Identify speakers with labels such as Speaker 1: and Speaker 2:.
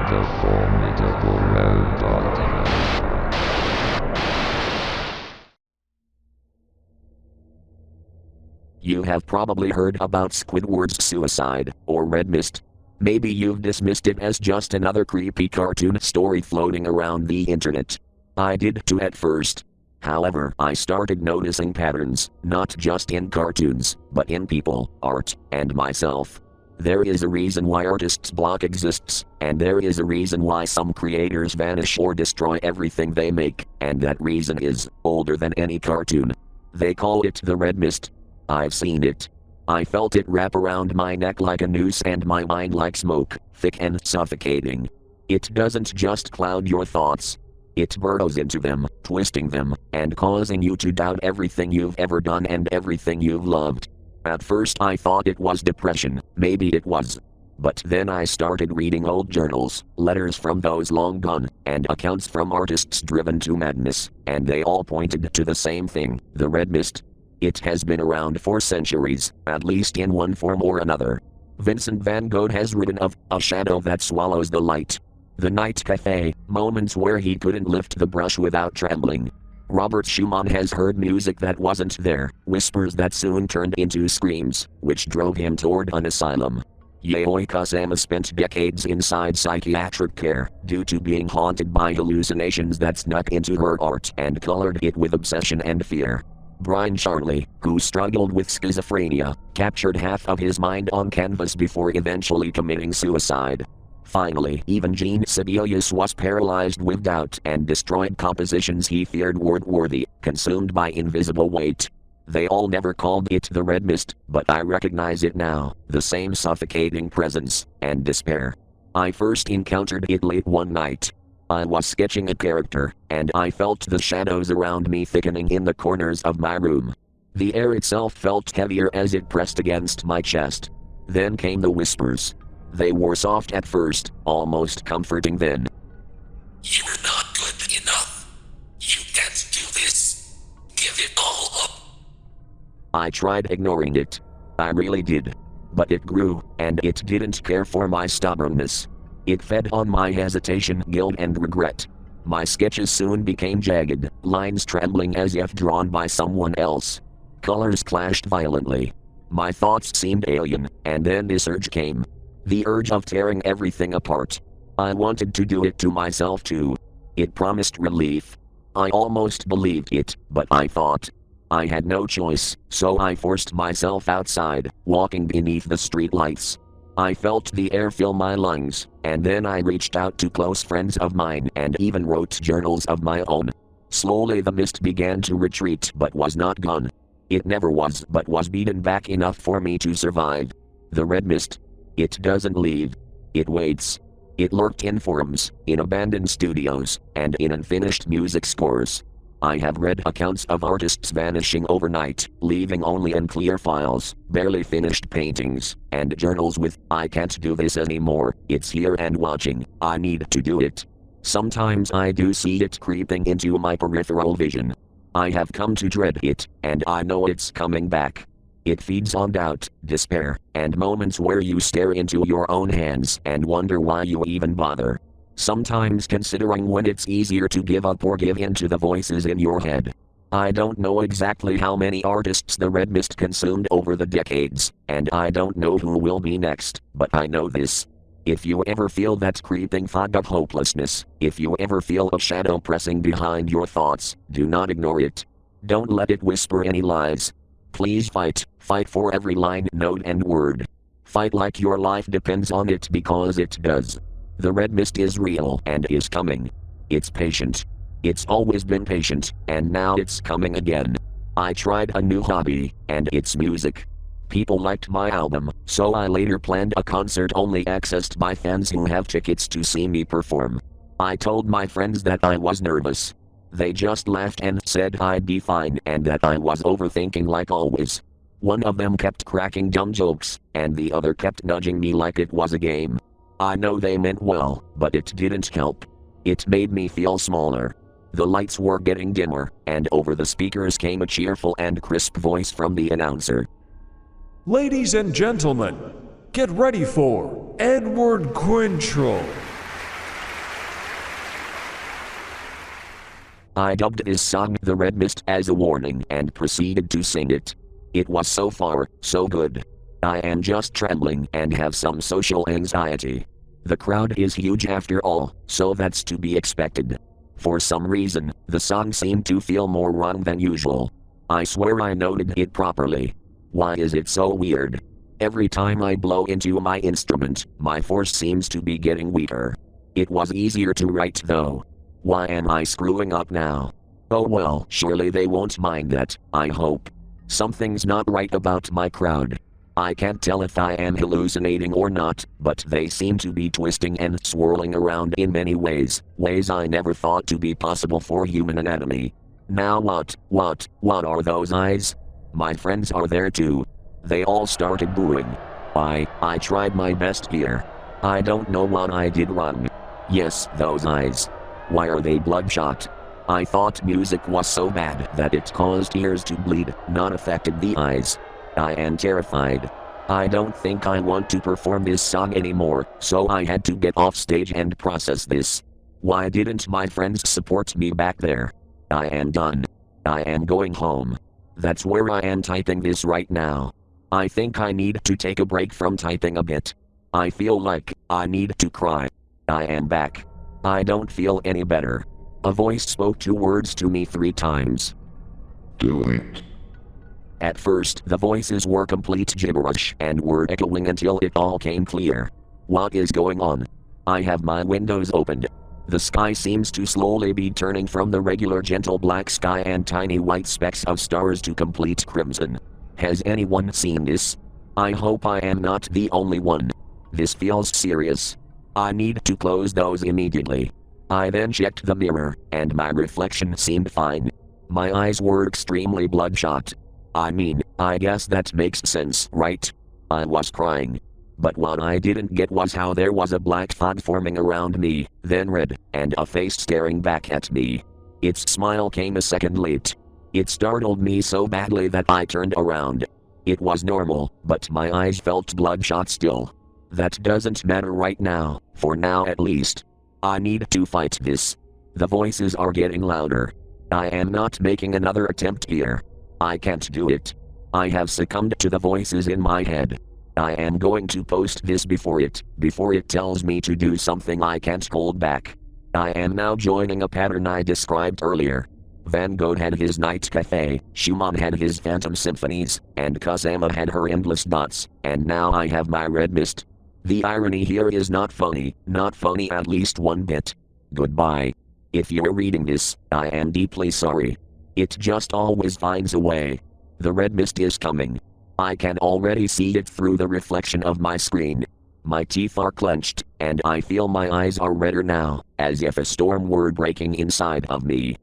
Speaker 1: the formidable robot.
Speaker 2: You have probably heard about Squidward's suicide, or Red Mist. Maybe you've dismissed it as just another creepy cartoon story floating around the internet. I did too at first. However, I started noticing patterns, not just in cartoons, but in people, art, and myself. There is a reason why artists' block exists, and there is a reason why some creators vanish or destroy everything they make, and that reason is older than any cartoon. They call it the Red Mist. I've seen it. I felt it wrap around my neck like a noose and my mind like smoke, thick and suffocating. It doesn't just cloud your thoughts. It burrows into them, twisting them, and causing you to doubt everything you've ever done and everything you've loved. At first I thought it was depression, maybe it was. But then I started reading old journals, letters from those long gone, and accounts from artists driven to madness, and they all pointed to the same thing, the Red Mist. It has been around for centuries, at least in one form or another. Vincent van Gogh has written of a shadow that swallows the light. The Night Cafe, moments where he couldn't lift the brush without trembling. Robert Schumann has heard music that wasn't there, whispers that soon turned into screams, which drove him toward an asylum. Yayoi Kusama spent decades inside psychiatric care, due to being haunted by hallucinations that snuck into her art and colored it with obsession and fear. Brian Charley, who struggled with schizophrenia, captured half of his mind on canvas before eventually committing suicide. Finally, even Gene Sibelius was paralyzed with doubt and destroyed compositions he feared weren't worthy, consumed by invisible weight. They all never called it the Red Mist, but I recognize it now, the same suffocating presence and despair. I first encountered it late one night. I was sketching a character, and I felt the shadows around me thickening in the corners of my room. The air itself felt heavier as it pressed against my chest. Then came the whispers. They were soft at first, almost comforting then.
Speaker 3: You're not good enough. You can't do this. Give it all up.
Speaker 2: I tried ignoring it. I really did. But it grew, and it didn't care for my stubbornness. It fed on my hesitation, guilt, and regret. My sketches soon became jagged, lines trembling as if drawn by someone else. Colors clashed violently. My thoughts seemed alien, and then this urge came. The urge of tearing everything apart. I wanted to do it to myself too. It promised relief. I almost believed it, but I thought I had no choice, so I forced myself outside, walking beneath the streetlights. I felt the air fill my lungs, and then I reached out to close friends of mine and even wrote journals of my own. Slowly the mist began to retreat but was not gone. It never was, but was beaten back enough for me to survive. The Red Mist. It doesn't leave. It waits. It lurked in forums, in abandoned studios, and in unfinished music scores. I have read accounts of artists vanishing overnight, leaving only unclear files, barely finished paintings, and journals with, "I can't do this anymore, it's here and watching, I need to do it." Sometimes I do see it creeping into my peripheral vision. I have come to dread it, and I know it's coming back. It feeds on doubt, despair, and moments where you stare into your own hands and wonder why you even bother. Sometimes considering when it's easier to give up or give in to the voices in your head. I don't know exactly how many artists the Red Mist consumed over the decades, and I don't know who will be next, but I know this. If you ever feel that creeping thought of hopelessness, if you ever feel a shadow pressing behind your thoughts, do not ignore it. Don't let it whisper any lies. Please fight for every line, note, and word. Fight like your life depends on it, because it does. The Red Mist is real and is coming. It's patient. It's always been patient, and now it's coming again. I tried a new hobby, and it's music. People liked my album, so I later planned a concert only accessed by fans who have tickets to see me perform. I told my friends that I was nervous. They just laughed and said I'd be fine and that I was overthinking like always. One of them kept cracking dumb jokes, and the other kept nudging me like it was a game. I know they meant well, but it didn't help. It made me feel smaller. The lights were getting dimmer, and over the speakers came a cheerful and crisp voice from the announcer.
Speaker 4: Ladies and gentlemen, get ready for Edward Quintrell.
Speaker 2: I dubbed this song The Red Mist as a warning and proceeded to sing it. It was so far, so good. I am just trembling and have some social anxiety. The crowd is huge after all, so that's to be expected. For some reason, the song seemed to feel more wrong than usual. I swear I noted it properly. Why is it so weird? Every time I blow into my instrument, my force seems to be getting weaker. It was easier to write though. Why am I screwing up now? Oh well, surely they won't mind that, I hope. Something's not right about my crowd. I can't tell if I am hallucinating or not, but they seem to be twisting and swirling around in many ways I never thought to be possible for human anatomy. Now what are those eyes? My friends are there too. They all started booing. I tried my best here. I don't know what I did wrong. Yes, those eyes. Why are they bloodshot? I thought music was so bad that it caused ears to bleed, not affected the eyes. I am terrified. I don't think I want to perform this song anymore, so I had to get off stage and process this. Why didn't my friends support me back there? I am done. I am going home. That's where I am typing this right now. I think I need to take a break from typing a bit. I feel like I need to cry. I am back. I don't feel any better. A voice spoke 2 words to me 3 times.
Speaker 1: Delete.
Speaker 2: At first, the voices were complete gibberish and were echoing until it all came clear. What is going on? I have my windows opened. The sky seems to slowly be turning from the regular gentle black sky and tiny white specks of stars to complete crimson. Has anyone seen this? I hope I am not the only one. This feels serious. I need to close those immediately. I then checked the mirror, and my reflection seemed fine. My eyes were extremely bloodshot. I mean, I guess that makes sense, right? I was crying. But what I didn't get was how there was a black fog forming around me, then red, and a face staring back at me. Its smile came a second late. It startled me so badly that I turned around. It was normal, but my eyes felt bloodshot still. That doesn't matter right now, for now at least. I need to fight this. The voices are getting louder. I am not making another attempt here. I can't do it. I have succumbed to the voices in my head. I am going to post this before it tells me to do something I can't hold back. I am now joining a pattern I described earlier. Van Gogh had his night cafe, Schumann had his phantom symphonies, and Kusama had her endless dots, and now I have my red mist. The irony here is not funny at least one bit. Goodbye. If you're reading this, I am deeply sorry. It just always finds a way. The red mist is coming. I can already see it through the reflection of my screen. My teeth are clenched, and I feel my eyes are redder now, as if a storm were breaking inside of me.